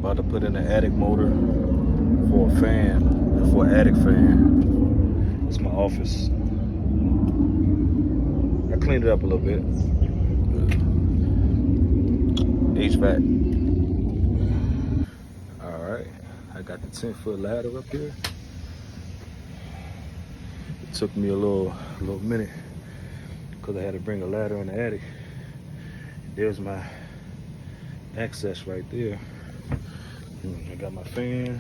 About to put in an attic motor for a fan, for an attic fan. It's my office. I cleaned it up a little bit. HVAC. Alright, I got the 10-foot ladder up here. It took me a little minute because I had to bring a ladder in the attic. There's my access right there. I got my fan,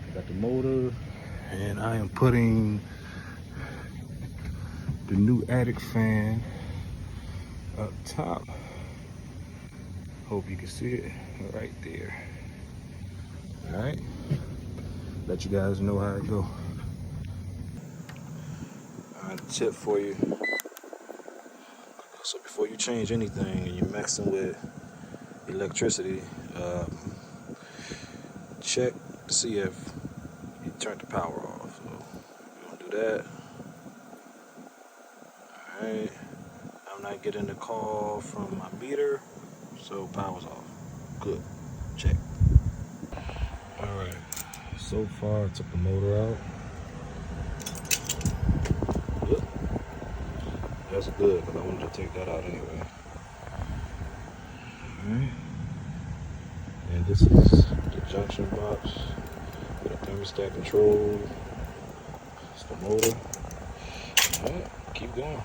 I got the motor, and I am putting the new attic fan up top. Hope you can see it right there. All right, let you guys know how it go. All right, tip for you. So before you change anything and you're messing with electricity, check to see if you turned the power off. So you're gonna do that. All right, I'm not getting the call from my meter, so power's off. Good, check. All right, so far I took the motor out. Yep. That's good, because I wanted to take that out anyway. Alright. And this is the junction box with a thermostat control. It's the motor. Alright, keep going.